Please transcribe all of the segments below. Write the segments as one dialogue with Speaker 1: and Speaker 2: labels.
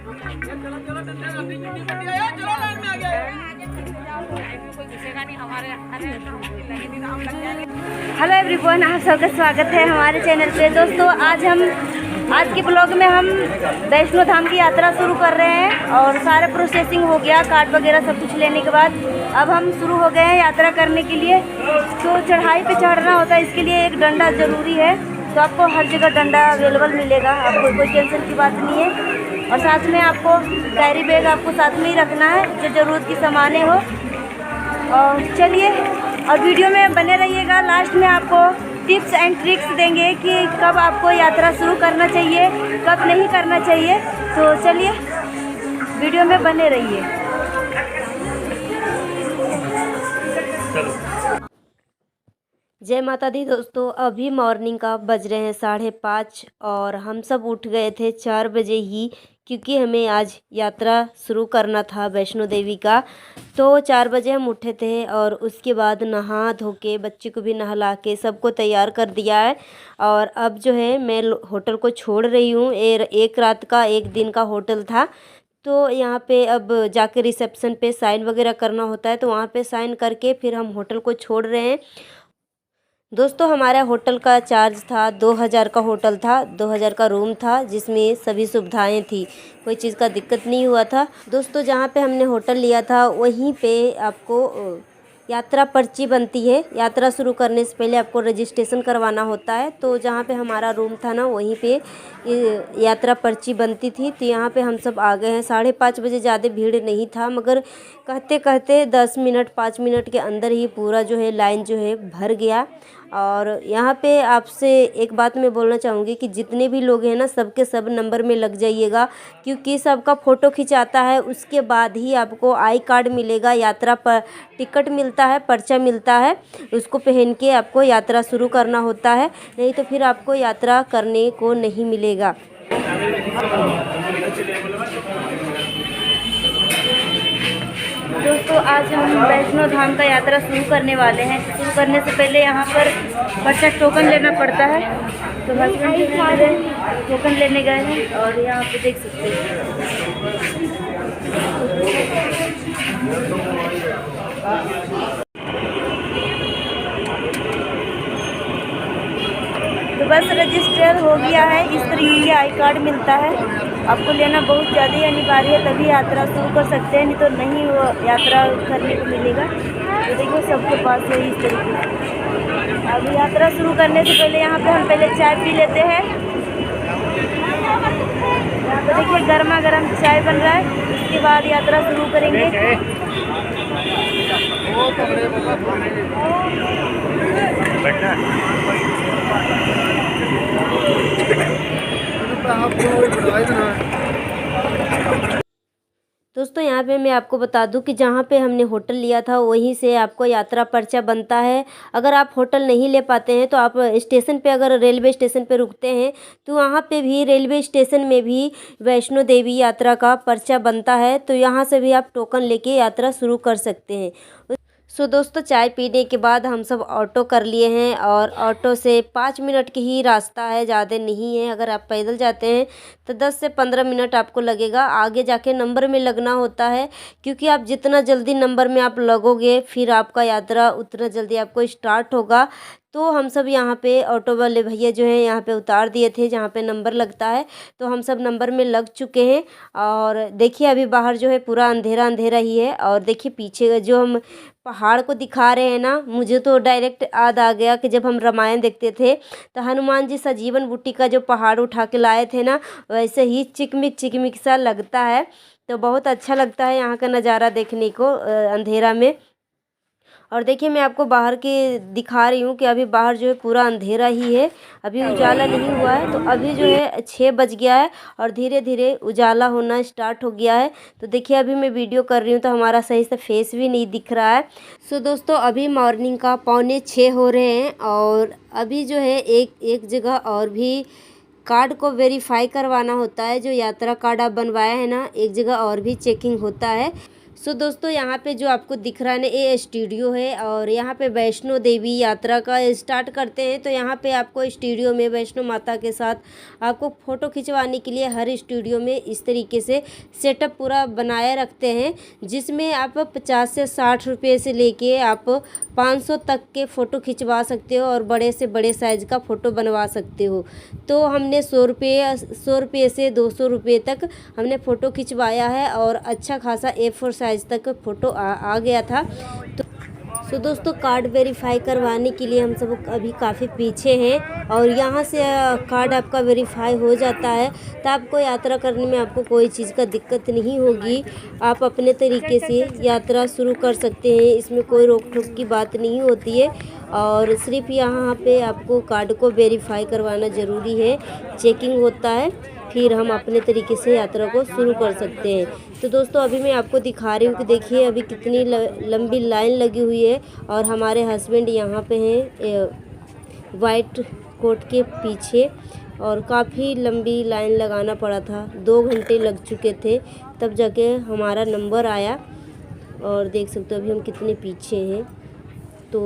Speaker 1: Hello everyone, आप सबका स्वागत है हमारे चैनल पे। दोस्तों आज के ब्लॉग में हम वैष्णो धाम की यात्रा शुरू कर रहे हैं और सारा प्रोसेसिंग हो गया, कार्ड वगैरह सब कुछ लेने के बाद अब हम शुरू हो गए हैं यात्रा करने के लिए। तो चढ़ाई पे चढ़ना होता है, इसके लिए एक डंडा ज़रूरी है। तो आपको हर जगह डंडा अवेलेबल मिलेगा, आपको कोई टेंशन की बात नहीं है। और साथ में आपको कैरी बैग आपको साथ में ही रखना है, जो ज़रूरत की सामानें हो। और चलिए, और वीडियो में बने रहिएगा। लास्ट में आपको टिप्स एंड ट्रिक्स देंगे कि कब आपको यात्रा शुरू करना चाहिए, कब नहीं करना चाहिए। तो चलिए, वीडियो में बने रहिए। जय माता दी दोस्तों, अभी मॉर्निंग का बज रहे हैं 5:30 और हम सब उठ गए थे 4 बजे ही, क्योंकि हमें आज यात्रा शुरू करना था वैष्णो देवी का। तो 4 बजे हम उठे थे और उसके बाद नहा धो के बच्चे को भी नहला के सबको तैयार कर दिया है। और अब जो है मैं होटल को छोड़ रही हूँ। एक रात का एक दिन का होटल था, तो यहाँ पे अब जाके रिसेप्शन पे साइन वगैरह करना होता है, तो वहाँ पे साइन करके फिर हम होटल को छोड़ रहे हैं। दोस्तों, हमारा होटल का चार्ज था 2000 का होटल था, 2000 का रूम था, जिसमें सभी सुविधाएं थी, कोई चीज़ का दिक्कत नहीं हुआ था। दोस्तों, जहाँ पे हमने होटल लिया था वहीं पे आपको यात्रा पर्ची बनती है। यात्रा शुरू करने से पहले आपको रजिस्ट्रेशन करवाना होता है। तो जहाँ पे हमारा रूम था ना, वहीं पे यात्रा पर्ची बनती थी। तो यहाँ पे हम सब आ गए हैं। 5:30 बजे, ज़्यादा भीड़ नहीं था, मगर कहते कहते 10 मिनट 5 मिनट के अंदर ही पूरा जो है लाइन जो है भर गया। और यहाँ पे आपसे एक बात मैं बोलना चाहूँगी कि जितने भी लोग हैं ना, सबके सब नंबर में लग जाइएगा, क्योंकि सबका फ़ोटो खिंचाता है, उसके बाद ही आपको आई कार्ड मिलेगा, यात्रा पर टिकट मिलता है, पर्चा मिलता है। उसको पहन के आपको यात्रा शुरू करना होता है, नहीं तो फिर आपको यात्रा करने को नहीं मिलेगा। दोस्तों, आज हम वैष्णो धाम का यात्रा शुरू करने वाले हैं। शुरू करने से पहले यहाँ पर पर्चा टोकन लेना पड़ता है। तो हस्बैंड टोकन लेने गए हैं और यहाँ पे देख सकते हैं। तो बस रजिस्टर हो गया है। इस तरीके का आई कार्ड मिलता है, आपको लेना बहुत ज़्यादा ही अनिवार्य है, तभी यात्रा शुरू कर सकते हैं, नहीं तो नहीं वो यात्रा करने को मिलेगा। तो देखो, सबके पास है इस तरीके से। अब यात्रा शुरू करने से पहले यहाँ पे हम पहले चाय पी लेते हैं। यहाँ पे देखिए गर्मा गर्म चाय बन रहा है, उसके बाद यात्रा शुरू करेंगे। दोस्तों, यहाँ पे मैं आपको बता दूं कि जहाँ पे हमने होटल लिया था वहीं से आपको यात्रा पर्चा बनता है। अगर आप होटल नहीं ले पाते हैं तो आप स्टेशन पे, अगर रेलवे स्टेशन पे रुकते हैं तो वहाँ पे भी रेलवे स्टेशन में भी वैष्णो देवी यात्रा का पर्चा बनता है। तो यहाँ से भी आप टोकन लेके यात्रा शुरू कर सकते हैं। सो दोस्तों, चाय पीने के बाद हम सब ऑटो कर लिए हैं और ऑटो से 5 मिनट की ही रास्ता है, ज़्यादा नहीं है। अगर आप पैदल जाते हैं तो 10 से 15 मिनट आपको लगेगा। आगे जाके नंबर में लगना होता है, क्योंकि आप जितना जल्दी नंबर में आप लगोगे, फिर आपका यात्रा उतना जल्दी आपको स्टार्ट होगा। तो हम सब यहाँ पे ऑटो वाले भैया जो है यहाँ पे उतार दिए थे जहाँ पे नंबर लगता है। तो हम सब नंबर में लग चुके हैं। और देखिए, अभी बाहर जो है पूरा अंधेरा अंधेरा ही है। और देखिए, पीछे जो हम पहाड़ को दिखा रहे हैं ना, मुझे तो डायरेक्ट याद आ गया कि जब हम रामायण देखते थे तो हनुमान जी संजीवन बूटी का जो पहाड़ उठा के लाए थे ना, वैसे ही चिकमिक सा लगता है। तो बहुत अच्छा लगता है यहाँ का नज़ारा देखने को अंधेरा में। और देखिए, मैं आपको बाहर के दिखा रही हूँ कि अभी बाहर जो है पूरा अंधेरा ही है, अभी उजाला नहीं हुआ है। तो अभी जो है 6 बज गया है और धीरे धीरे उजाला होना स्टार्ट हो गया है। तो देखिए, अभी मैं वीडियो कर रही हूँ तो हमारा सही से फेस भी नहीं दिख रहा है। सो दोस्तों, अभी मॉर्निंग का 5:45 हो रहे हैं और अभी जो है एक जगह और भी कार्ड को वेरीफाई करवाना होता है। जो यात्रा कार्ड आप बनवाया है ना, एक जगह और भी चेकिंग होता है। सो दोस्तों यहाँ पे जो आपको दिख रहा है ना, ये स्टूडियो है और यहाँ पे वैष्णो देवी यात्रा का स्टार्ट करते हैं। तो यहाँ पे आपको स्टूडियो में वैष्णो माता के साथ आपको फ़ोटो खिंचवाने के लिए हर स्टूडियो में इस तरीके से सेटअप पूरा बनाए रखते हैं, जिसमें आप 50 से 60 रुपये से लेके आप 500 तक के फ़ोटो खिंचवा सकते हो और बड़े से बड़े साइज़ का फ़ोटो बनवा सकते हो। तो हमने 100 रुपये से 200 रुपये तक हमने फ़ोटो खिंचवाया है और अच्छा खासा A4 साइज़ तक फ़ोटो आ गया था। तो दोस्तों कार्ड वेरीफाई करवाने के लिए हम सब अभी काफ़ी पीछे हैं और यहाँ से कार्ड आपका वेरीफाई हो जाता है तो आपको यात्रा करने में आपको कोई चीज़ का दिक्कत नहीं होगी। आप अपने तरीके से यात्रा शुरू कर सकते हैं, इसमें कोई रोक टोक की बात नहीं होती है। और सिर्फ यहाँ पे आपको कार्ड को वेरीफाई करवाना ज़रूरी है, चेकिंग होता है, फिर हम अपने तरीके से यात्रा को शुरू कर सकते हैं। तो दोस्तों अभी मैं आपको दिखा रही हूँ कि देखिए अभी कितनी लंबी लाइन लगी हुई है और हमारे हस्बैंड यहाँ पे हैं वाइट कोट के पीछे और काफ़ी लंबी लाइन लगाना पड़ा था, 2 घंटे लग चुके थे तब जाके हमारा नंबर आया। और देख सकते हो अभी हम कितने पीछे हैं। तो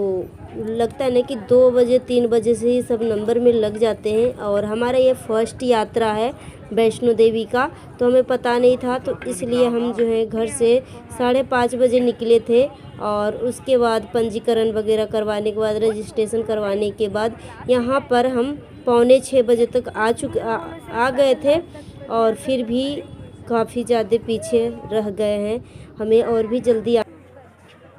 Speaker 1: लगता है ना कि 2 बजे 3 बजे से ही सब नंबर में लग जाते हैं। और हमारा ये फर्स्ट यात्रा है वैष्णो देवी का, तो हमें पता नहीं था, तो इसलिए हम जो है घर से 5:30 बजे निकले थे और उसके बाद पंजीकरण वगैरह करवाने के बाद, रजिस्ट्रेशन करवाने के बाद यहाँ पर हम 5:45 बजे तक आ गए थे और फिर भी काफ़ी ज़्यादा पीछे रह गए हैं, हमें और भी जल्दी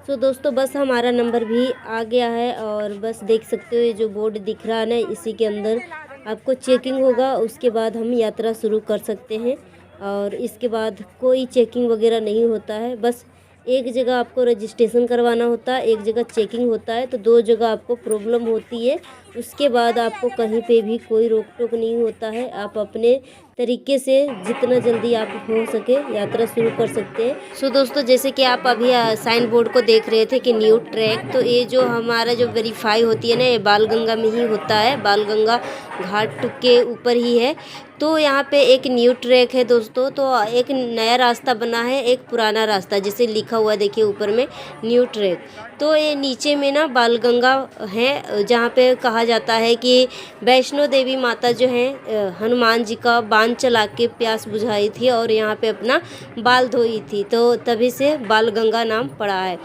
Speaker 1: तो दोस्तों बस हमारा नंबर भी आ गया है और बस देख सकते हो ये जो बोर्ड दिख रहा है ना, इसी के अंदर आपको चेकिंग होगा, उसके बाद हम यात्रा शुरू कर सकते हैं। और इसके बाद कोई चेकिंग वगैरह नहीं होता है, बस एक जगह आपको रजिस्ट्रेशन करवाना होता है, एक जगह चेकिंग होता है, तो 2 जगह आपको प्रॉब्लम होती है। उसके बाद आपको कहीं पे भी कोई रोक टोक नहीं होता है, आप अपने तरीके से जितना जल्दी आप हो सके यात्रा शुरू कर सकते हैं। सो दोस्तों जैसे कि आप अभी साइन बोर्ड को देख रहे थे कि न्यू ट्रैक, तो ये जो हमारा जो वेरीफाई होती है ना, ये बालगंगा में ही होता है, बालगंगा घाट के ऊपर ही है। तो यहाँ पे एक न्यू ट्रैक है दोस्तों, तो एक नया रास्ता बना है, एक पुराना रास्ता, जैसे लिखा हुआ देखिए ऊपर में न्यू ट्रैक। तो ये नीचे में ना बालगंगा है, जहाँ पे कहा जाता है कि वैष्णो देवी माता जो है हनुमान जी का बाण चला के प्यास बुझाई थी और यहाँ पे अपना बाल धोई थी, तो तभी से बालगंगा नाम पड़ा है।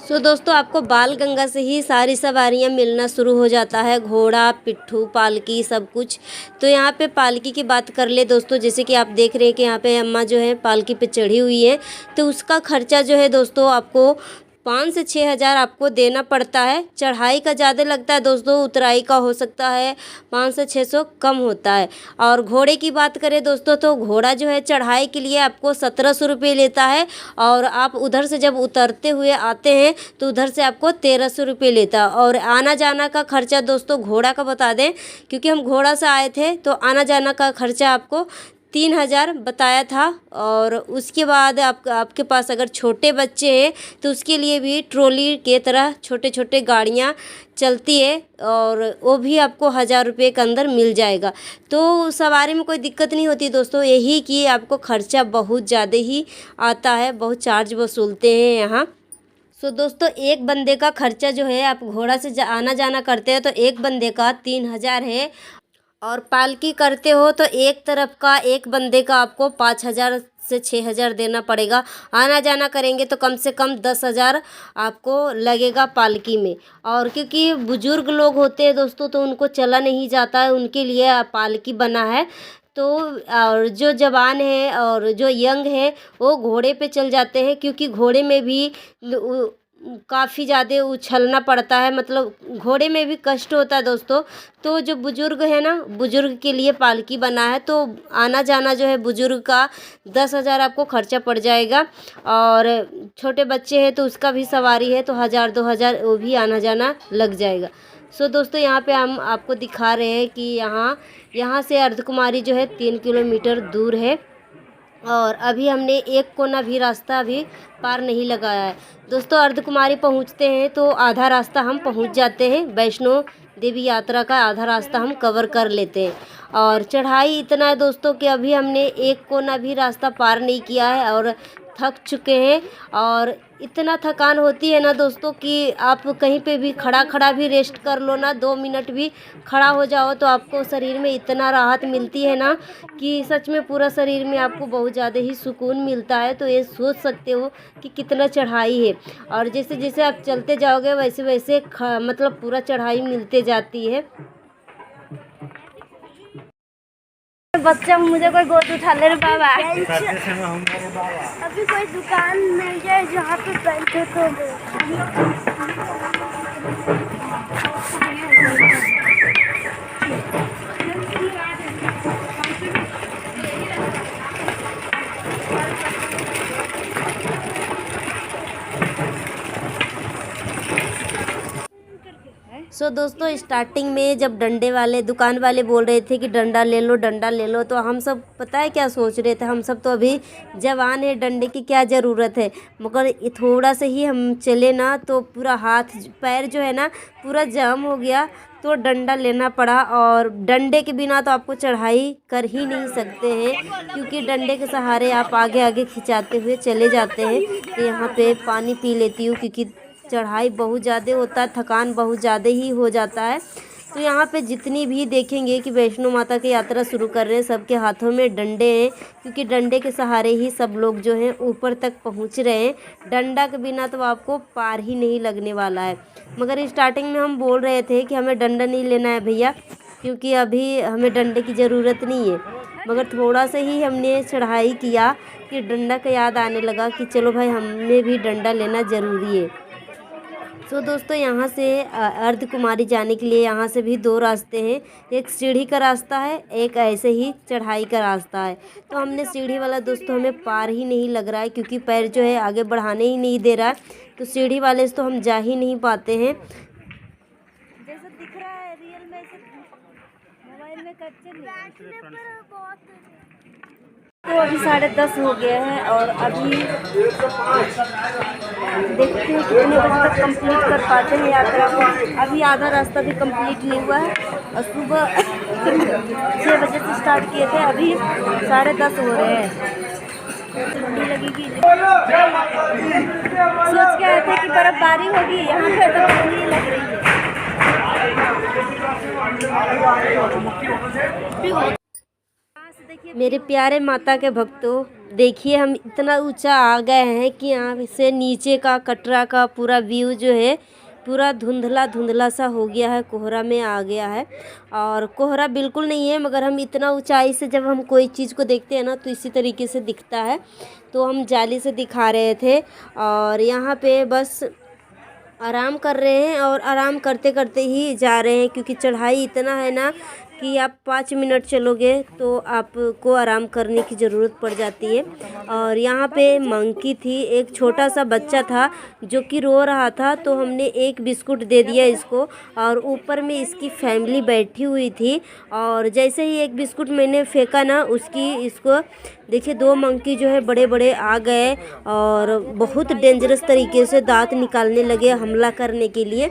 Speaker 1: सो दोस्तों आपको बालगंगा से ही सारी सवारियाँ मिलना शुरू हो जाता है, घोड़ा, पिट्ठू, पालकी, सब कुछ। तो यहाँ पे पालकी की बात कर ले दोस्तों, जैसे कि आप देख रहे हैं कि यहाँ पे अम्मा जो है पालकी पे चढ़ी हुई है, तो उसका खर्चा जो है दोस्तों आपको 5 से 6 हज़ार आपको देना पड़ता है। चढ़ाई का ज़्यादा लगता है दोस्तों, उतराई का हो सकता है 500 से 600 कम होता है। और घोड़े की बात करें दोस्तों, तो घोड़ा जो है चढ़ाई के लिए आपको 1700 रुपये लेता है और आप उधर से जब उतरते हुए आते हैं तो उधर से आपको 1300 रुपये लेता है। और आना जाना का खर्चा दोस्तों घोड़ा का बता दें, क्योंकि हम घोड़ा से आए थे, तो आना जाना का खर्चा आपको 3000 बताया था। और उसके बाद आपके पास अगर छोटे बच्चे हैं तो उसके लिए भी ट्रॉली के तरह छोटे छोटे गाड़ियाँ चलती है और वो भी आपको 1000 रुपये के अंदर मिल जाएगा। तो सवारी में कोई दिक्कत नहीं होती दोस्तों, यही कि आपको खर्चा बहुत ज़्यादा ही आता है, बहुत चार्ज वसूलते हैं यहाँ। सो दोस्तों एक बंदे का खर्चा जो है, आप घोड़ा से आना जाना करते हैं तो एक बंदे का 3000 है, और पालकी करते हो तो एक तरफ का एक बंदे का आपको 5000 से 6000 देना पड़ेगा। आना जाना करेंगे तो कम से कम 10,000 आपको लगेगा पालकी में। और क्योंकि बुज़ुर्ग लोग होते हैं दोस्तों, तो उनको चला नहीं जाता है, उनके लिए पालकी बना है। तो और जो जवान है और जो यंग है वो घोड़े पे चल जाते हैं, क्योंकि घोड़े में भी काफ़ी ज़्यादा उछलना पड़ता है, मतलब घोड़े में भी कष्ट होता है दोस्तों। तो जो बुज़ुर्ग है ना, बुज़ुर्ग के लिए पालकी बना है, तो आना जाना जो है बुज़ुर्ग का 10,000 आपको खर्चा पड़ जाएगा। और छोटे बच्चे हैं तो उसका भी सवारी है, तो 1000-2000 वो भी आना जाना लग जाएगा। सो दोस्तों यहाँ पे हम आपको दिखा रहे हैं कि यहाँ से अर्धकुमारी जो है 3 किलोमीटर दूर है और अभी हमने एक कोना भी रास्ता अभी पार नहीं लगाया है दोस्तों। अर्धकुमारी पहुँचते हैं तो आधा रास्ता हम पहुँच जाते हैं, वैष्णो देवी यात्रा का आधा रास्ता हम कवर कर लेते हैं। और चढ़ाई इतना है दोस्तों कि अभी हमने एक कोना भी रास्ता पार नहीं किया है और थक चुके हैं। और इतना थकान होती है ना दोस्तों कि आप कहीं पे भी खड़ा भी रेस्ट कर लो ना, 2 मिनट भी खड़ा हो जाओ तो आपको शरीर में इतना राहत मिलती है ना कि सच में पूरा शरीर में आपको बहुत ज़्यादा ही सुकून मिलता है। तो ये सोच सकते हो कि कितना चढ़ाई है। और जैसे जैसे आप चलते जाओगे वैसे वैसे मतलब पूरा चढ़ाई मिलते जाती है।
Speaker 2: बच्चा मुझे कोई गोद उठा ले रे बाबा। अभी कोई दुकान मिल जाए जहाँ पे बैठे तो
Speaker 1: दोस्तों स्टार्टिंग में जब डंडे वाले दुकान वाले बोल रहे थे कि डंडा ले लो डंडा ले लो, तो हम सब पता है क्या सोच रहे थे, हम सब तो अभी जवान है, डंडे की क्या ज़रूरत है। मगर थोड़ा से ही हम चले ना तो पूरा हाथ पैर जो है ना पूरा जाम हो गया, तो डंडा लेना पड़ा। और डंडे के बिना तो आपको चढ़ाई कर ही नहीं सकते हैं, क्योंकि डंडे के सहारे आप आगे आगे खिंचाते हुए चले जाते हैं। तो यहाँ पे पानी पी लेती हूँ क्योंकि चढ़ाई बहुत ज़्यादा होता है, थकान बहुत ज़्यादा ही हो जाता है। तो यहाँ पे जितनी भी देखेंगे कि वैष्णो माता की यात्रा शुरू कर रहे हैं, सबके हाथों में डंडे हैं, क्योंकि डंडे के सहारे ही सब लोग जो हैं ऊपर तक पहुँच रहे हैं। डंडा के बिना तो आपको पार ही नहीं लगने वाला है। मगर स्टार्टिंग में हम बोल रहे थे कि हमें डंडा नहीं लेना है भैया, क्योंकि अभी हमें डंडे की ज़रूरत नहीं है। मगर थोड़ा सा ही हमने चढ़ाई किया कि डंडा का याद आने लगा कि चलो भाई हमें भी डंडा लेना ज़रूरी है। तो दोस्तों यहाँ से अर्ध कुमारी जाने के लिए यहाँ से भी 2 रास्ते हैं, एक सीढ़ी का रास्ता है, एक ऐसे ही चढ़ाई का रास्ता है। तो हमने सीढ़ी वाला दोस्तों हमें पार ही नहीं लग रहा है, क्योंकि पैर जो है आगे बढ़ाने ही नहीं दे रहा है। तो सीढ़ी वाले से तो हम जा ही नहीं पाते हैं।
Speaker 2: जैसा दिख रहा है रियल में मोबाइल में तो अभी 10:30 हो गया है और अभी देखते हैं कितने बजे तक कंप्लीट कर पाते हैं यात्रा को। अभी आधा रास्ता भी कंप्लीट नहीं हुआ है और सुबह 6 बजे से स्टार्ट किए थे, अभी 10:30 हो रहे हैं। ठंडी लगेगी, सोच के आए थे कि बर्फबारी होगी, यहाँ पे तो ठंडी लग रही है।
Speaker 1: मेरे प्यारे माता के भक्तों, देखिए हम इतना ऊंचा आ गए हैं कि यहाँ से नीचे का कटरा का पूरा व्यू जो है पूरा धुंधला धुंधला सा हो गया है, कोहरा में आ गया है। और कोहरा बिल्कुल नहीं है, मगर हम इतना ऊंचाई से जब हम कोई चीज़ को देखते हैं ना तो इसी तरीके से दिखता है। तो हम जाली से दिखा रहे थे और यहाँ पे बस आराम कर रहे हैं और आराम करते करते ही जा रहे हैं, क्योंकि चढ़ाई इतना है ना कि आप 5 मिनट चलोगे तो आपको आराम करने की ज़रूरत पड़ जाती है। और यहाँ पे मंकी थी, एक छोटा सा बच्चा था जो कि रो रहा था, तो हमने एक बिस्कुट दे दिया इसको और ऊपर में इसकी फैमिली बैठी हुई थी। और जैसे ही एक बिस्कुट मैंने फेंका ना इसको देखिए 2 मंकी जो है बड़े बड़े आ गए और बहुत डेंजरस तरीके से दांत निकालने लगे हमला करने के लिए।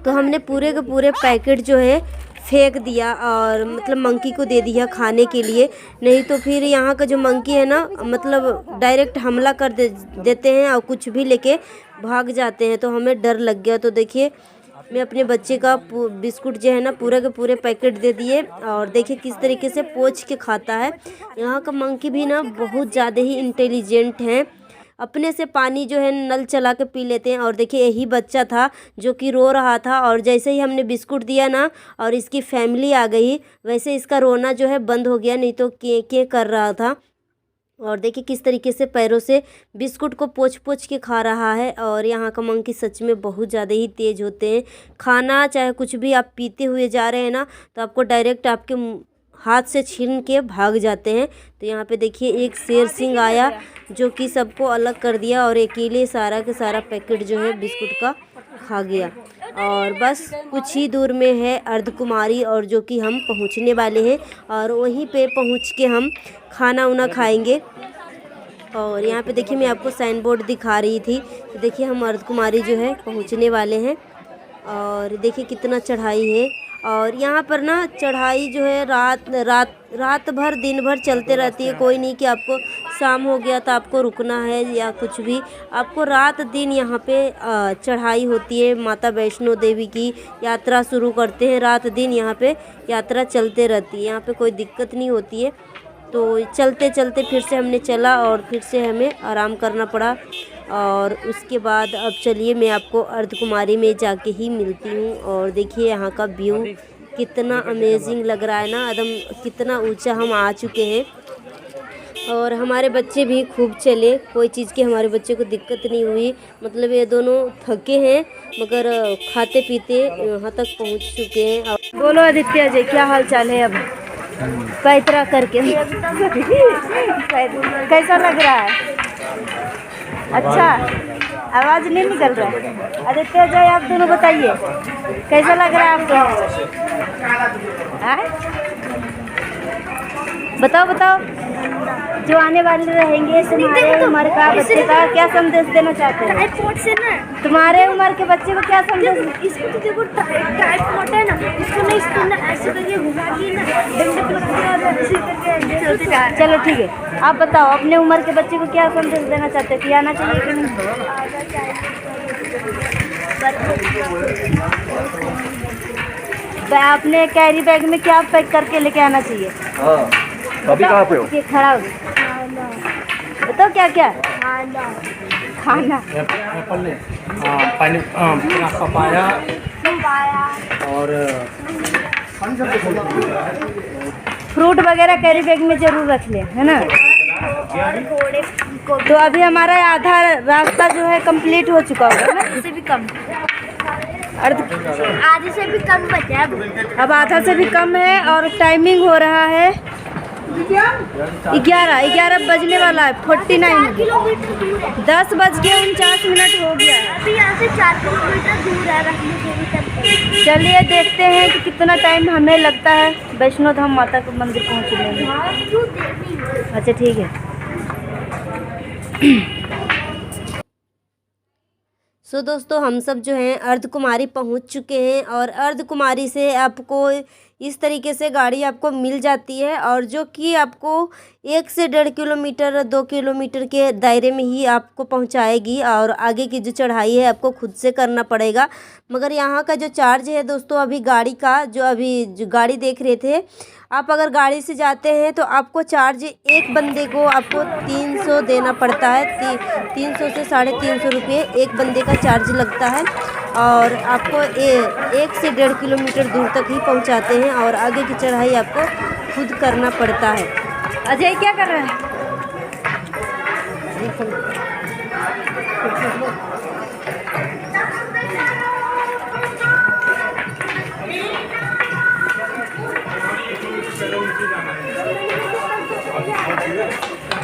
Speaker 1: तो हमने पूरे के पूरे पैकेट जो है फेंक दिया और मतलब मंकी को दे दिया खाने के लिए। नहीं तो फिर यहाँ का जो मंकी है ना मतलब डायरेक्ट हमला कर देते हैं और कुछ भी लेके भाग जाते हैं। तो हमें डर लग गया। तो देखिए मैं अपने बच्चे का बिस्कुट जो है ना पूरे के पूरे पैकेट दे दिए और देखिए किस तरीके से पोंछ के खाता है। यहाँ का मंकी भी ना बहुत ज़्यादा ही इंटेलिजेंट हैं, अपने से पानी जो है नल चला के पी लेते हैं। और देखिए यही बच्चा था जो कि रो रहा था और जैसे ही हमने बिस्कुट दिया ना और इसकी फैमिली आ गई, वैसे इसका रोना जो है बंद हो गया, नहीं तो कें कें कर रहा था। और देखिए किस तरीके से पैरों से बिस्कुट को पोंछ पोंछ के खा रहा है। और यहाँ का मंकी सच में बहुत ज़्यादा ही तेज़ होते हैं। खाना चाहे कुछ भी आप पीते हुए जा रहे हैं ना तो आपको डायरेक्ट आपके हाथ से छीन के भाग जाते हैं। तो यहाँ पे देखिए एक शेर सिंह आया जो कि सबको अलग कर दिया और अकेले सारा के सारा पैकेट जो है बिस्कुट का खा गया। और बस कुछ ही दूर में है अर्धकुमारी और जो कि हम पहुँचने वाले हैं और वहीं पे पहुँच के हम खाना उना खाएंगे। और यहाँ पे देखिए मैं आपको साइन बोर्ड दिखा रही थी, तो देखिए हम अर्धकुमारी जो है पहुँचने वाले हैं। और देखिए कितना चढ़ाई है और यहाँ पर ना चढ़ाई जो है रात भर दिन भर चलते रहती है। कोई नहीं कि आपको शाम हो गया तो आपको रुकना है या कुछ भी, आपको रात दिन यहाँ पे चढ़ाई होती है। माता वैष्णो देवी की यात्रा शुरू करते हैं, रात दिन यहाँ पे यात्रा चलते रहती है। यहाँ पे कोई दिक्कत नहीं होती है। तो चलते चलते फिर से हमने चला और फिर से हमें आराम करना पड़ा। और उसके बाद अब चलिए मैं आपको अर्धकुमारी में जाके ही मिलती हूँ। और देखिए यहाँ का व्यू कितना अमेजिंग लग रहा है ना, एकदम कितना ऊंचा हम आ चुके हैं। और हमारे बच्चे भी खूब चले, कोई चीज़ की हमारे बच्चे को दिक्कत नहीं हुई। मतलब ये दोनों थके हैं मगर खाते पीते यहाँ तक पहुँच चुके हैं। और
Speaker 2: बोलो आदित्य जी, क्या हाल चाल है? अब पैतरा करके कैसा लग रहा है? अच्छा, आवाज़ नहीं निकल रहा है। आदित्य जी आप दोनों बताइए कैसा लग रहा है आपको? बताओ जो आने वाले रहेंगे तुम्हारे उम्र का बच्चे का क्या संदेश देना चाहते हैं? तुम्हारे उम्र के बच्चे को क्या संदेश?
Speaker 3: इसको तो देखो टाइफॉइड है ना, इसको नहीं, इसको ना ऐसे करके घुमा के ना
Speaker 2: चलो ठीक है, आप बताओ अपने उम्र के बच्चे को क्या संदेश देना चाहते हैं कि आना चाहिए कि नहीं? अपने कैरी बैग में क्या पैक करके लेके आना चाहिए?
Speaker 4: अभी कहाँ पे हो?
Speaker 2: खड़ा हो, बताओ क्या क्या खाना?
Speaker 4: पपाया और
Speaker 2: फ्रूट वगैरह कैरी बैग में जरूर रख ले, है ना? तो अभी हमारा आधा रास्ता जो है कंप्लीट हो चुका होगा ना?
Speaker 3: से भी कम, आधे से भी कम बचा है।
Speaker 2: अब आधा से भी कम है और टाइमिंग हो रहा है 11 बजने वाला है, 49
Speaker 3: किलोमीटर दूर है।
Speaker 2: 10:49 हो गया है।
Speaker 3: अभी यहाँ से 4 किलोमीटर दूर है वैष्णो देवी टेम्पल।
Speaker 2: चलिए देखते हैं कि कितना टाइम हमें लगता है वैष्णो धाम माता के मंदिर पहुँचने में। अच्छा ठीक है।
Speaker 1: सो दोस्तों हम सब जो हैं अर्धकुमारी पहुंच चुके हैं। और अर्धकुमारी से आपको इस तरीके से गाड़ी आपको मिल जाती है, और जो कि आपको 1 से 1.5 किलोमीटर 2 किलोमीटर के दायरे में ही आपको पहुंचाएगी। और आगे की जो चढ़ाई है आपको खुद से करना पड़ेगा। मगर यहाँ का जो चार्ज है दोस्तों, अभी गाड़ी का जो गाड़ी देख रहे थे आप, अगर गाड़ी से जाते हैं तो आपको चार्ज एक बंदे को आपको 300 देना पड़ता है। 300 से 350 रुपये एक बंदे का चार्ज लगता है। और आपको 1 से 1.5 किलोमीटर दूर तक ही पहुंचाते हैं, और आगे की चढ़ाई आपको खुद करना पड़ता है।
Speaker 2: अजय क्या कर रहा है?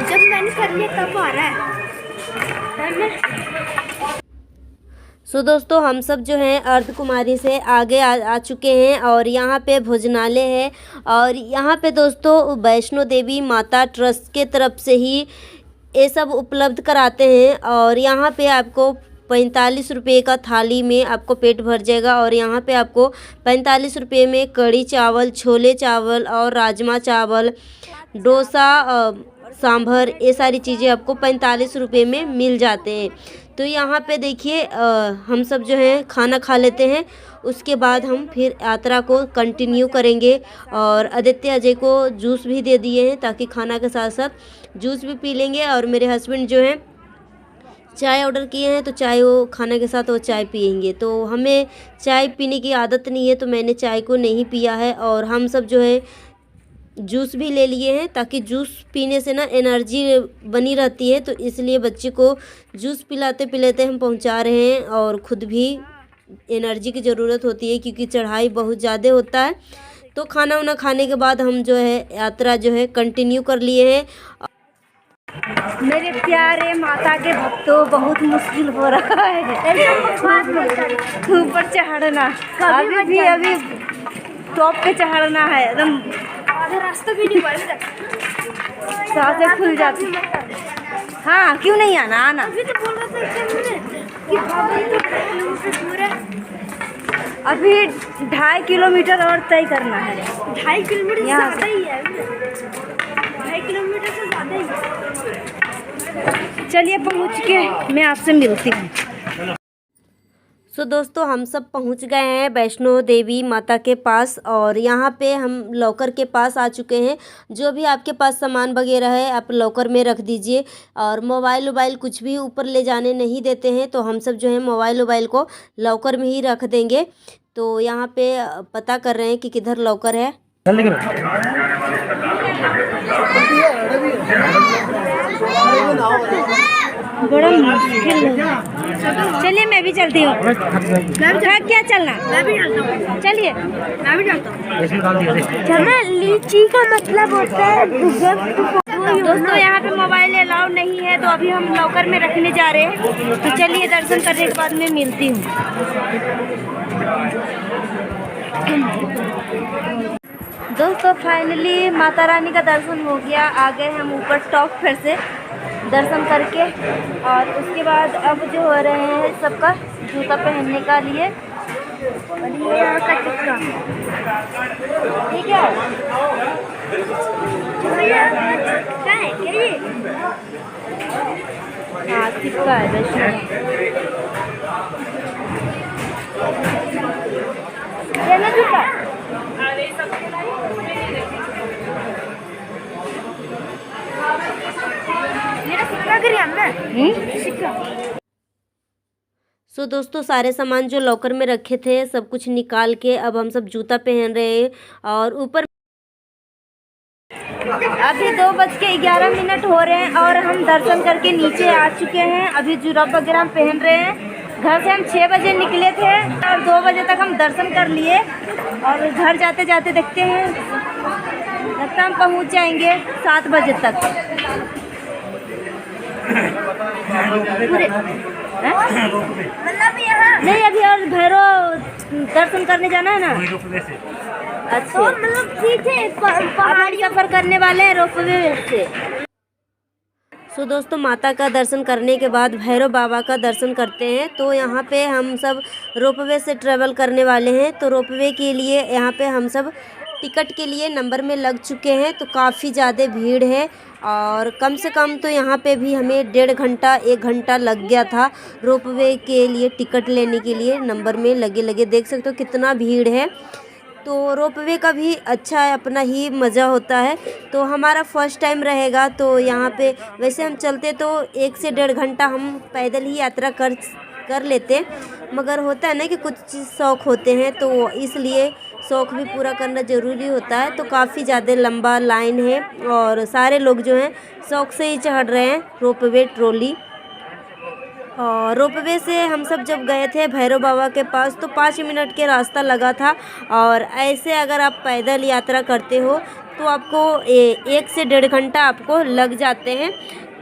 Speaker 3: जब मैंने कर लिया तब आ रहा है।
Speaker 1: सो दोस्तों हम सब जो हैं अर्धकुमारी से आगे आ चुके हैं, और यहाँ पे भोजनालय है। और यहाँ पे दोस्तों वैष्णो देवी माता ट्रस्ट के तरफ से ही ये सब उपलब्ध कराते हैं। और यहाँ पे आपको 45 रुपये का थाली में आपको पेट भर जाएगा। और यहाँ पे आपको 45 रुपये में कढ़ी चावल, छोले चावल और राजमा चावल, डोसा, सांभर, ये सारी चीज़ें आपको 45 रुपये में मिल जाते हैं। तो यहाँ पे देखिए हम सब जो है खाना खा लेते हैं, उसके बाद हम फिर यात्रा को कंटिन्यू करेंगे। और आदित्य अजय को जूस भी दे दिए हैं ताकि खाना के साथ साथ जूस भी पी लेंगे। और मेरे हस्बैंड जो हैं चाय ऑर्डर किए हैं, तो चाय वो खाने के साथ वो चाय पियेंगे। तो हमें चाय पीने की आदत नहीं है, तो मैंने चाय को नहीं पिया है। और हम सब जो है जूस भी ले लिए हैं, ताकि जूस पीने से ना एनर्जी बनी रहती है। तो इसलिए बच्चे को जूस पिलाते पिलाते हम पहुंचा रहे हैं, और ख़ुद भी एनर्जी की ज़रूरत होती है क्योंकि चढ़ाई बहुत ज़्यादा होता है। तो खाना वाना खाने के बाद हम जो है यात्रा जो है कंटिन्यू कर लिए हैं।
Speaker 2: मेरे प्यारे माता के भक्तों, बहुत मुश्किल हो रहा है ऊपर चढ़ना। अभी टॉप पे चढ़ना है, एकदम
Speaker 3: रास्ता भी नहीं बन
Speaker 2: सांसें खुल जाती। हाँ क्यों नहीं आना।
Speaker 3: अभी तो बोल रहा था कि 2 किलोमीटर दूर है।
Speaker 2: अभी 2.5 किलोमीटर और तय करना है।
Speaker 3: 2.5 किलोमीटर से
Speaker 2: यहाँ
Speaker 3: ज़्यादा ही है। 2.5 किलोमीटर से ज़्यादा ही है।
Speaker 2: चलिए पहुँच के मैं आपसे मिलती हूँ।
Speaker 1: सो दोस्तों हम सब पहुंच गए हैं वैष्णो देवी माता के पास और यहाँ पे हम लॉकर के पास आ चुके हैं। जो भी आपके पास सामान वगैरह है आप लॉकर में रख दीजिए और मोबाइल वोबाइल कुछ भी ऊपर ले जाने नहीं देते हैं, तो हम सब जो है मोबाइल वोबाइल को लॉकर में ही रख देंगे। तो यहाँ पे पता कर रहे हैं कि किधर लॉकर है।
Speaker 2: बड़ा मुश्किल है। चलिए मैं भी चलती हूँ। क्या चलना?
Speaker 3: मैं भी जानता हूँ।
Speaker 2: चलिए
Speaker 3: मैं भी जानता हूँ। चलना लीची का मतलब होता है
Speaker 2: दोस्तों, यहाँ पे मोबाइल अलाउ नहीं है तो अभी हम लॉकर में रखने जा रहे हैं। तो चलिए दर्शन करने के बाद मैं मिलती हूँ। दोस्तों फाइनली माता रानी का दर्शन हो गया। आ गए हम ऊपर टॉप फिर से दर्शन करके और उसके बाद अब जो हो रहे हैं सबका जूता पहनने का लिए और ये यहाँ का टिक्का, ठीक है।
Speaker 3: क्या है क्या ये?
Speaker 2: हाँ टिक्का है वैष्णो। ये ना जूता
Speaker 3: मेरा सिक्का गिर गया मैं। सिक्का।
Speaker 1: सो दोस्तों सारे सामान जो लॉकर में रखे थे सब कुछ निकाल के अब हम सब जूता पहन रहे हैं और ऊपर
Speaker 2: अभी 2:11 हो रहे हैं और हम दर्शन करके नीचे आ चुके हैं। अभी जुराब वगैरह हम पहन रहे हैं। घर से हम 6 बजे निकले थे और 2 बजे तक हम दर्शन कर लिए और घर जाते जाते देखते हैं लगता हम पहुंच जाएंगे 7 बजे तक। पूरे
Speaker 3: मतलब यहाँ
Speaker 2: नहीं, अभी और भैरव दर्शन करने जाना है ना। अच्छा
Speaker 3: और मतलब ठीक है
Speaker 2: पहाड़ी सफर करने वाले हैं रोपवे से।
Speaker 1: सो दोस्तों माता का दर्शन करने के बाद भैरव बाबा का दर्शन करते हैं। तो यहाँ पे हम सब रोपवे से ट्रेवल करने वाले हैं। तो रोपवे के लिए यहाँ पे हम सब टिकट के लिए नंबर में लग चुके हैं। तो काफ़ी ज़्यादा भीड़ है और कम से कम तो यहाँ पे भी हमें 1.5 घंटा 1 घंटा लग गया था रोपवे के लिए टिकट लेने के लिए। नंबर में लगे देख सकते हो कितना भीड़ है। तो रोपवे का भी अच्छा है, अपना ही मज़ा होता है। तो हमारा फर्स्ट टाइम रहेगा तो यहाँ पे वैसे हम चलते तो 1 से 1.5 घंटा हम पैदल ही यात्रा कर लेते, मगर होता है ना कि कुछ चीज़ शौक़ होते हैं तो इसलिए शौक़ भी पूरा करना ज़रूरी होता है। तो काफ़ी ज़्यादा लंबा लाइन है और सारे लोग जो हैं शौक़ से ही चढ़ रहे हैं रोपवे ट्रॉली। और रोपवे से हम सब जब गए थे भैरव बाबा के पास तो 5 मिनट के रास्ता लगा था और ऐसे अगर आप पैदल यात्रा करते हो तो आपको 1 से 1.5 घंटा आपको लग जाते हैं।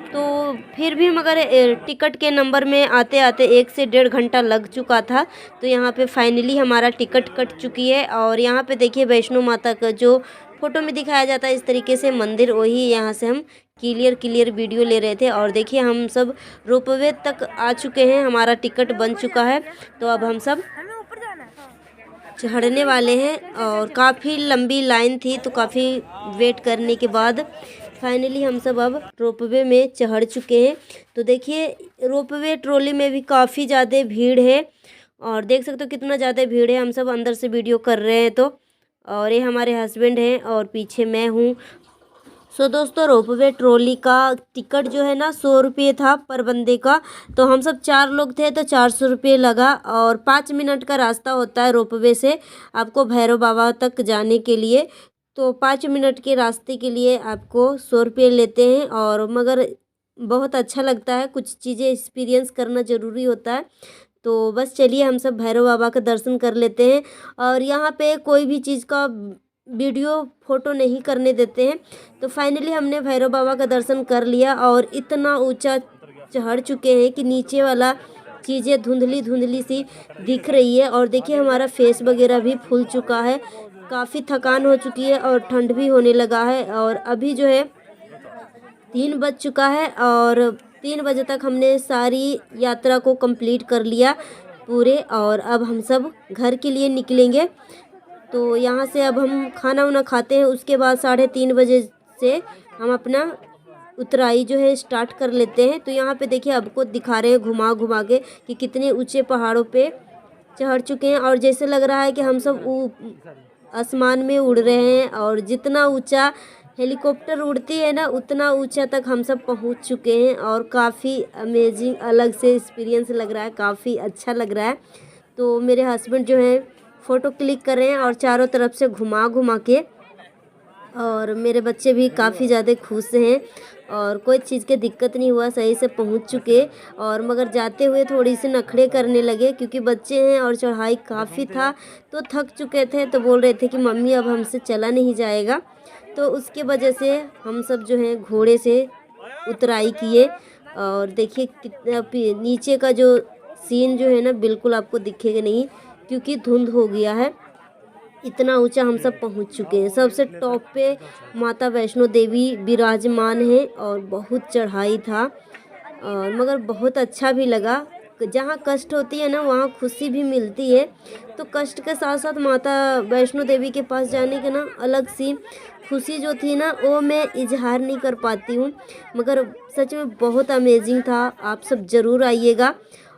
Speaker 1: तो फिर भी मगर टिकट के नंबर में आते आते 1 से 1.5 घंटा लग चुका था। तो यहाँ पे फाइनली हमारा टिकट कट चुकी है और यहाँ पे देखिए वैष्णो माता का जो फ़ोटो में दिखाया जाता है इस तरीके से मंदिर, वही यहाँ से हम क्लियर वीडियो ले रहे थे। और देखिए हम सब रोपवे तक आ चुके हैं, हमारा टिकट बन चुका है। तो अब हम सब
Speaker 3: हमें ऊपर जाना है।
Speaker 1: चढ़ने वाले हैं और काफ़ी लंबी लाइन थी तो काफ़ी वेट करने के बाद फाइनली हम सब अब रोपवे में चढ़ चुके हैं। तो देखिए रोपवे ट्रॉली में भी काफ़ी ज़्यादा भीड़ है और देख सकते हो कितना ज़्यादा भीड़ है। हम सब अंदर से वीडियो कर रहे हैं तो, और ये हमारे हस्बैंड हैं और पीछे मैं हूँ। सो दोस्तों रोपवे ट्रॉली का टिकट जो है ना 100 रुपये था पर बंदे का। तो हम सब 4 लोग थे तो 400 रुपये लगा और 5 मिनट का रास्ता होता है रोपवे से आपको भैरव बाबा तक जाने के लिए। तो 5 मिनट के रास्ते के लिए आपको 100 रुपये लेते हैं और मगर बहुत अच्छा लगता है, कुछ चीज़ें एक्सपीरियंस करना ज़रूरी होता है। तो बस चलिए हम सब भैरव बाबा का दर्शन कर लेते हैं और यहाँ पे कोई भी चीज़ का वीडियो फ़ोटो नहीं करने देते हैं। तो फाइनली हमने भैरव बाबा का दर्शन कर लिया और इतना ऊंचा चढ़ चुके हैं कि नीचे वाला चीज़ें धुंधली सी दिख रही है। और देखिए हमारा फेस वगैरह भी फूल चुका है, काफ़ी थकान हो चुकी है और ठंड भी होने लगा है। और अभी जो है 3 बज चुका है और 3 बजे तक हमने सारी यात्रा को कंप्लीट कर लिया। पूरे। और अब हम सब घर के लिए निकलेंगे। तो यहाँ से अब हम खाना वाना खाते हैं, उसके बाद 3:30 बजे से हम अपना उतराई जो है स्टार्ट कर लेते हैं। तो यहाँ पे देखिए आपको दिखा रहे हैं घुमा घुमा के कि कितने ऊंचे पहाड़ों पे चढ़ चुके हैं, और जैसे लग रहा है कि हम सब आसमान में उड़ रहे हैं। और जितना ऊंचा हेलीकॉप्टर उड़ती है ना, उतना ऊंचा तक हम सब पहुंच चुके हैं। और काफ़ी अमेजिंग अलग से एक्सपीरियंस लग रहा है, काफ़ी अच्छा लग रहा है। तो मेरे हस्बैंड जो है फ़ोटो क्लिक कर रहे हैं और चारों तरफ से घुमा घुमा के, और मेरे बच्चे भी काफ़ी ज़्यादा खुश हैं और कोई चीज़ की दिक्कत नहीं हुआ, सही से पहुंच चुके। और मगर जाते हुए थोड़ी सी नखरे करने लगे क्योंकि बच्चे हैं और चढ़ाई काफ़ी था, तो थक चुके थे। तो बोल रहे थे कि मम्मी अब हमसे चला नहीं जाएगा। तो उसके वजह से हम सब जो है घोड़े से उतराई किए। और देखिए कितना नीचे का जो सीन जो है ना, बिल्कुल आपको दिखेगा नहीं क्योंकि धुंध हो गया है। इतना ऊंचा हम सब पहुंच चुके हैं। सबसे टॉप पे माता वैष्णो देवी विराजमान है और बहुत चढ़ाई था, और मगर बहुत अच्छा भी लगा। जहाँ कष्ट होती है ना, वहाँ खुशी भी मिलती है। तो कष्ट के साथ साथ माता वैष्णो देवी के पास जाने के ना अलग सी खुशी जो थी ना, वो मैं इजहार नहीं कर पाती हूँ, मगर सच में बहुत अमेजिंग था। आप सब ज़रूर आइएगा।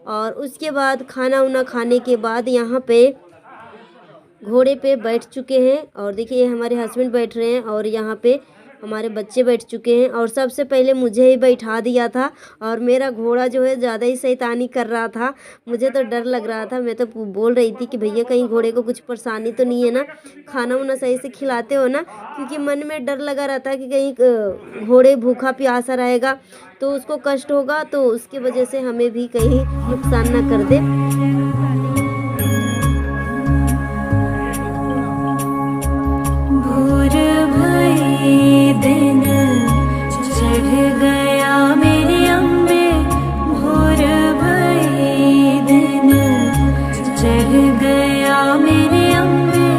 Speaker 1: और उसके बाद खाना वाना खाने के बाद यहाँ पे घोड़े पे बैठ चुके हैं, और देखिए हमारे हस्बैंड बैठ रहे हैं और यहाँ पे हमारे बच्चे बैठ चुके हैं। और सबसे पहले मुझे ही बैठा दिया था, और मेरा घोड़ा जो है ज़्यादा ही शैतानी कर रहा था। मुझे तो डर लग रहा था, मैं तो बोल रही थी कि भैया कहीं घोड़े को कुछ परेशानी तो नहीं है ना, खाना वाना सही से खिलाते हो ना, क्योंकि मन में डर लगा रहता है कि कहीं घोड़े भूखा प्यासा रहेगा तो उसको कष्ट होगा, तो उसकी वजह से हमें भी कहीं नुकसान ना कर दे।
Speaker 5: भोर भई दिन चढ़ गया मेरे अम्बे, भोर भई दिन चढ़ गया मेरे अम्बे,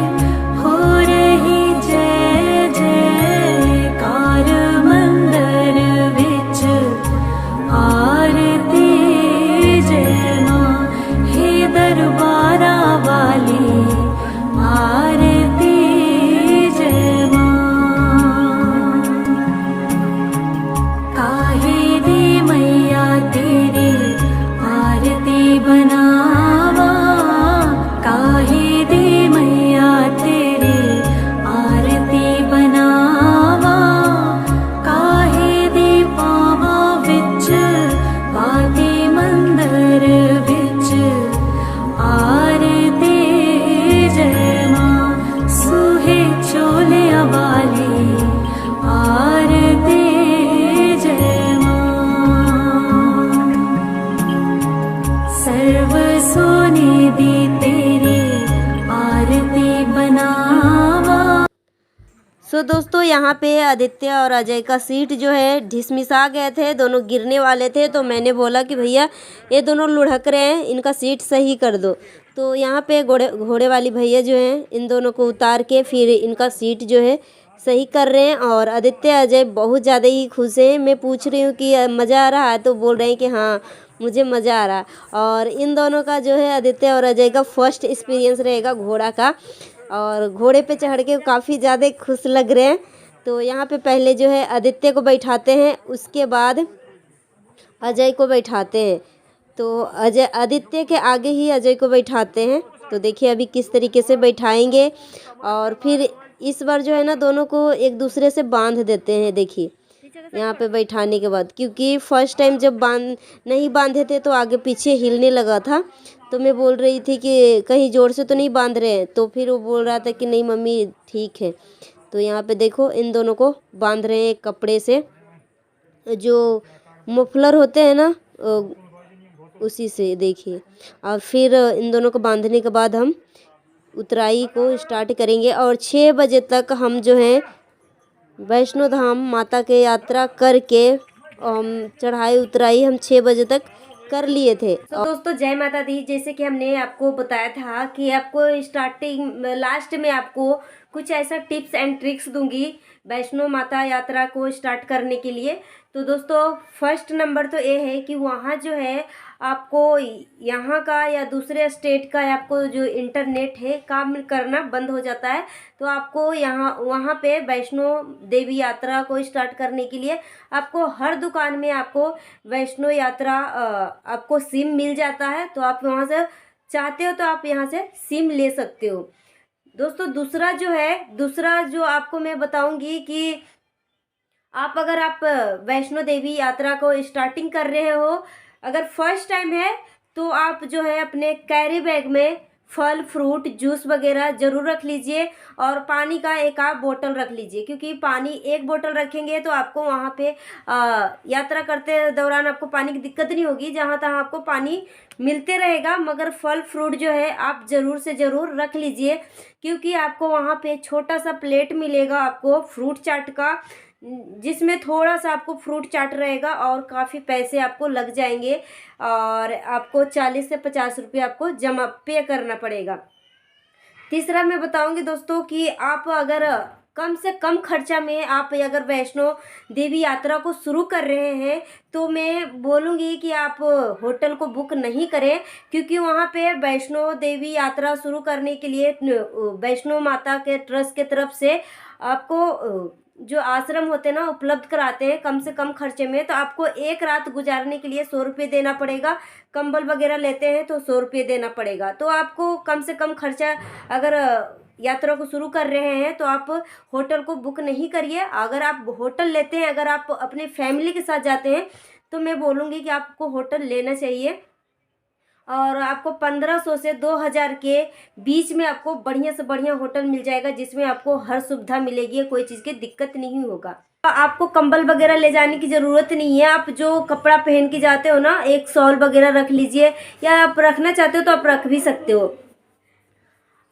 Speaker 5: हो रही जय जयकार मंदिर विच आरती जय मां, हे दरबारा वाली आरती जय मां। काहे दी मैया तेरी आरती बनावा, काहे दी मैया तेरी आरती बनावा, काहे दी पावा विच बाती मंदिर विच आरती जय मां, सुहे चोलिया वाली आरती जय मां। सर्व सोने दी तेरी आरती बनावा।
Speaker 1: सो दोस्तों यहाँ पे आदित्य और अजय का सीट जो है ढिसमिसा गए थे, दोनों गिरने वाले थे। तो मैंने बोला कि भैया ये दोनों लुढ़क रहे हैं, इनका सीट सही कर दो। तो यहाँ पे घोड़े वाली भैया जो हैं इन दोनों को उतार के फिर इनका सीट जो है सही कर रहे हैं। और आदित्य अजय बहुत ज़्यादा ही खुश हैं। मैं पूछ रही हूँ कि मज़ा आ रहा है, तो बोल रहे हैं कि हाँ मुझे मज़ा आ रहा है। और इन दोनों का जो है आदित्य और अजय का फर्स्ट एक्सपीरियंस रहेगा घोड़ा का, और घोड़े पे चढ़ के काफ़ी ज़्यादा खुश लग रहे हैं। तो यहाँ पे पहले जो है आदित्य को बैठाते हैं, उसके बाद अजय को बैठाते हैं। तो आदित्य के आगे ही अजय को बैठाते हैं। तो देखिए अभी किस तरीके से बैठाएंगे। और फिर इस बार जो है ना दोनों को एक दूसरे से बांध देते हैं। देखिए यहाँ पे बैठाने के बाद, क्योंकि फर्स्ट टाइम जब नहीं बांधे थे तो आगे पीछे हिलने लगा था। तो मैं बोल रही थी कि कहीं ज़ोर से तो नहीं बांध रहे हैं, तो फिर वो बोल रहा था कि नहीं मम्मी ठीक है। तो यहाँ पे देखो इन दोनों को बांध रहे हैं कपड़े से, जो मफलर होते हैं ना उसी से। देखिए और फिर इन दोनों को बांधने के बाद हम उतराई को स्टार्ट करेंगे। और 6 बजे तक हम जो है वैष्णो धाम माता के यात्रा करके चढ़ाई उतराई हम 6 बजे तक कर लिए थे। तो दोस्तों जय माता दी। जैसे कि हमने आपको बताया था कि आपको लास्ट में आपको कुछ ऐसा टिप्स एंड ट्रिक्स दूंगी वैष्णो माता यात्रा को स्टार्ट करने के लिए। तो दोस्तों फर्स्ट नंबर तो ये है कि वहाँ जो है आपको यहाँ का या दूसरे स्टेट का आपको जो इंटरनेट है काम करना बंद हो जाता है। तो आपको वहाँ पे वैष्णो देवी यात्रा को स्टार्ट करने के लिए आपको हर दुकान में आपको वैष्णो यात्रा आपको सिम मिल जाता है। तो आप वहाँ से चाहते हो तो आप यहाँ से सिम ले सकते हो। दोस्तों दूसरा जो आपको मैं बताऊंगी कि अगर आप वैष्णो देवी यात्रा को स्टार्टिंग कर रहे हो, अगर फर्स्ट टाइम है तो आप जो है अपने कैरी बैग में फल फ्रूट जूस वगैरह ज़रूर रख लीजिए और पानी का एक आध बोतल रख लीजिए, क्योंकि पानी एक बोतल रखेंगे तो आपको वहाँ पे यात्रा करते दौरान आपको पानी की दिक्कत नहीं होगी, जहाँ तहाँ आपको पानी मिलते रहेगा। मगर फल फ्रूट जो है आप ज़रूर से ज़रूर रख लीजिए, क्योंकि आपको वहाँ पे छोटा सा प्लेट मिलेगा आपको फ्रूट चाट का, जिसमें थोड़ा सा आपको फ्रूट चाट रहेगा और काफ़ी पैसे आपको लग जाएंगे और आपको 40 से 50 रुपये आपको जमा पे करना पड़ेगा। तीसरा मैं बताऊंगी दोस्तों कि आप अगर कम से कम खर्चा में आप अगर वैष्णो देवी यात्रा को शुरू कर रहे हैं तो मैं बोलूँगी कि आप होटल को बुक नहीं करें, क्योंकि वहाँ पे वैष्णो देवी यात्रा शुरू करने के लिए वैष्णो माता के ट्रस्ट के तरफ से आपको जो आश्रम होते हैं ना उपलब्ध कराते हैं कम से कम खर्चे में। तो आपको एक रात गुजारने के लिए 100 रुपये देना पड़ेगा, कंबल वगैरह लेते हैं तो 100 रुपये देना पड़ेगा। तो आपको कम से कम खर्चा अगर यात्रा को शुरू कर रहे हैं तो आप होटल को बुक नहीं करिए। अगर आप होटल लेते हैं, अगर आप अपने फैमिली के साथ जाते हैं तो मैं बोलूँगी कि आपको होटल लेना चाहिए और आपको 1500 से 2000 के बीच में आपको बढ़िया से बढ़िया होटल मिल जाएगा, जिसमें आपको हर सुविधा मिलेगी, कोई चीज़ की दिक्कत नहीं होगा। आपको कंबल वगैरह ले जाने की ज़रूरत नहीं है। आप जो कपड़ा पहन के जाते हो ना, एक शॉल वगैरह रख लीजिए, या आप रखना चाहते हो तो आप रख भी सकते हो।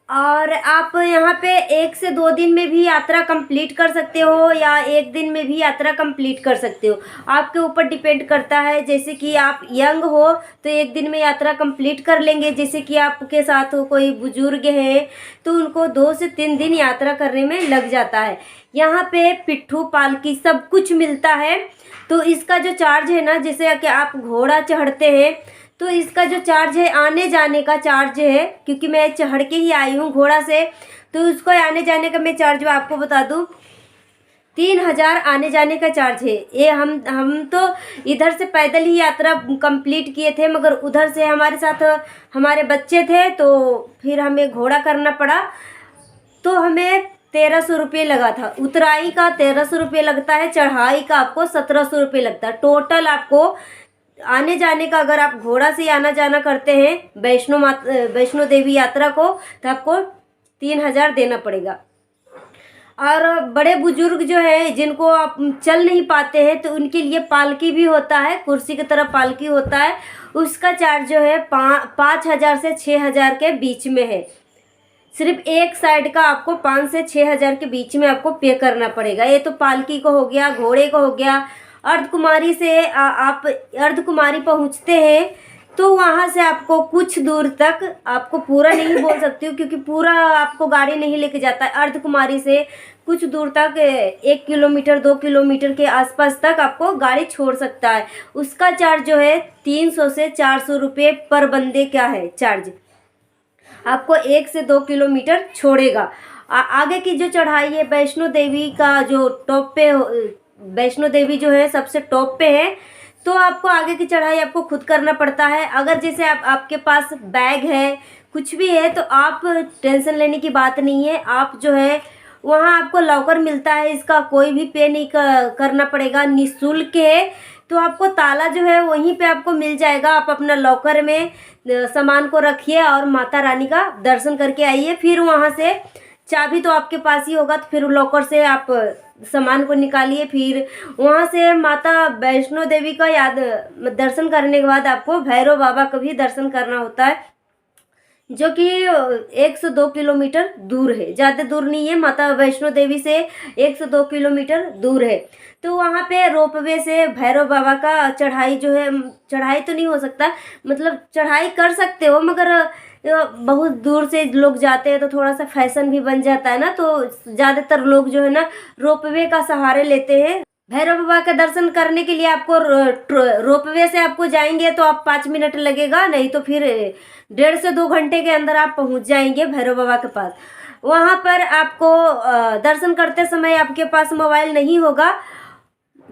Speaker 1: और आप यहाँ पे 1 से 2 दिन में भी यात्रा कंप्लीट कर सकते हो या 1 दिन में भी यात्रा कंप्लीट कर सकते हो, आपके ऊपर डिपेंड करता है। जैसे कि आप यंग हो तो 1 दिन में यात्रा कंप्लीट कर लेंगे, जैसे कि आपके साथ कोई बुजुर्ग है तो उनको 2 से 3 दिन यात्रा करने में लग जाता है। यहाँ पे पिट्ठू पालकी सब कुछ मिलता है। तो इसका जो चार्ज है ना, जैसे कि आप घोड़ा चढ़ते हैं तो इसका जो चार्ज है, आने जाने का चार्ज है, क्योंकि मैं चढ़ के ही आई हूँ घोड़ा से, तो उसको आने जाने का मैं चार्ज आपको बता दूँ 3000 आने जाने का चार्ज है। ये हम तो इधर से पैदल ही यात्रा कंप्लीट किए थे, मगर उधर से हमारे साथ हमारे बच्चे थे तो फिर हमें घोड़ा करना पड़ा। तो हमें 1300 रुपये लगा था। उतराई का 1300 रुपये लगता है, चढ़ाई का आपको 1700 रुपये लगता है। टोटल आपको आने जाने का, अगर आप घोड़ा से आना जाना करते हैं वैष्णो देवी यात्रा को, तो आपको 3000 देना पड़ेगा। और बड़े बुजुर्ग जो है जिनको आप चल नहीं पाते हैं तो उनके लिए पालकी भी होता है, कुर्सी की तरह पालकी होता है, उसका चार्ज जो है 5000 से 6000 के बीच में है। सिर्फ एक साइड का आपको 5 से 6000 के बीच में आपको पे करना पड़ेगा। ये तो पालकी को हो गया, घोड़े को हो गया। अर्धकुमारी से आप अर्धकुमारी पहुंचते हैं तो वहाँ से आपको कुछ दूर तक, आपको पूरा नहीं बोल सकती हूँ क्योंकि पूरा आपको गाड़ी नहीं लेके जाता है। अर्धकुमारी से कुछ दूर तक 1 किलोमीटर 2 किलोमीटर के आसपास तक आपको गाड़ी छोड़ सकता है। उसका चार्ज जो है 300 से 400 रुपये पर बंदे का है चार्ज। आपको 1 से 2 किलोमीटर छोड़ेगा। आगे की जो चढ़ाई है वैष्णो देवी का, जो टॉप पे वैष्णो देवी जो है सबसे टॉप पे है, तो आपको आगे की चढ़ाई आपको खुद करना पड़ता है। अगर जैसे आपके पास बैग है, कुछ भी है, तो आप टेंशन लेने की बात नहीं है। आप जो है वहाँ आपको लॉकर मिलता है, इसका कोई भी पे नहीं करना पड़ेगा, निःशुल्क है। तो आपको ताला जो है वहीं पे आपको मिल जाएगा। आप अपना लॉकर में सामान को रखिए और माता रानी का दर्शन करके आइए। फिर वहाँ से चाबी तो आपके पास ही होगा, तो फिर लॉकर से आप सामान को निकालिए। फिर वहाँ से माता वैष्णो देवी का दर्शन करने के बाद आपको भैरव बाबा का भी दर्शन करना होता है, जो कि 1 से 2 किलोमीटर दूर है, ज़्यादा दूर नहीं है। माता वैष्णो देवी से 1 से 2 किलोमीटर दूर है। तो वहाँ पे रोपवे से भैरव बाबा का चढ़ाई जो है, चढ़ाई तो नहीं हो सकता, मतलब चढ़ाई कर सकते हो, मगर बहुत दूर से लोग जाते हैं तो थोड़ा सा फैशन भी बन जाता है ना, तो ज़्यादातर लोग जो है ना रोपवे का सहारे लेते हैं भैरव बाबा का दर्शन करने के लिए आपको रोपवे से आपको जाएंगे तो आप 5 मिनट लगेगा, नहीं तो फिर 1.5 से 2 घंटे के अंदर आप पहुंच जाएंगे भैरव बाबा के पास। वहाँ पर आपको दर्शन करते समय आपके पास मोबाइल नहीं होगा,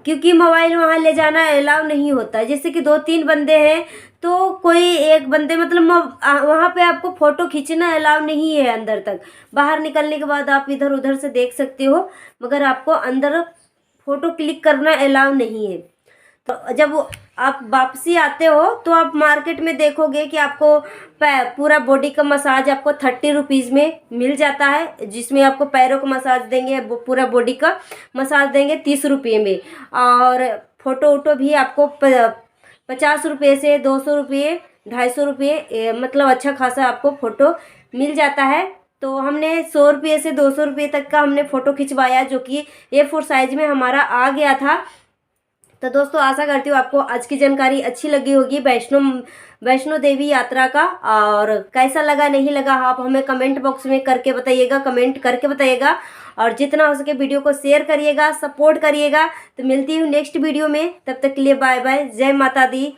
Speaker 1: क्योंकि मोबाइल वहाँ ले जाना अलाउ नहीं होता है। जैसे कि 2-3 बंदे हैं तो कोई एक बंदे मतलब वहाँ पे आपको फ़ोटो खींचना अलाउ नहीं है अंदर तक। बाहर निकलने के बाद आप इधर उधर से देख सकते हो, मगर आपको अंदर फ़ोटो क्लिक करना अलाउ नहीं है। तो जब आप वापसी आते हो तो आप मार्केट में देखोगे कि आपको पूरा बॉडी का मसाज आपको 30 रुपीज़ में मिल जाता है, जिसमें आपको पैरों का मसाज देंगे, पूरा बॉडी का मसाज देंगे 30 रुपये में। और फ़ोटो वोटो भी आपको 50 रुपये से 200 रुपये 250 रुपये मतलब अच्छा खासा आपको फ़ोटो मिल जाता है। तो हमने 100 रुपये से 200 रुपये तक का हमने फ़ोटो खिंचवाया, जो कि A4 साइज़ में हमारा आ गया था। तो दोस्तों आशा करती हूँ आपको आज की जानकारी अच्छी लगी होगी वैष्णो देवी यात्रा का। और कैसा लगा नहीं लगा आप हमें कमेंट बॉक्स में करके बताइएगा, कमेंट करके बताइएगा। और जितना हो सके वीडियो को शेयर करिएगा, सपोर्ट करिएगा। तो मिलती हूँ नेक्स्ट वीडियो में, तब तक के लिए बाय बाय, जय माता दी।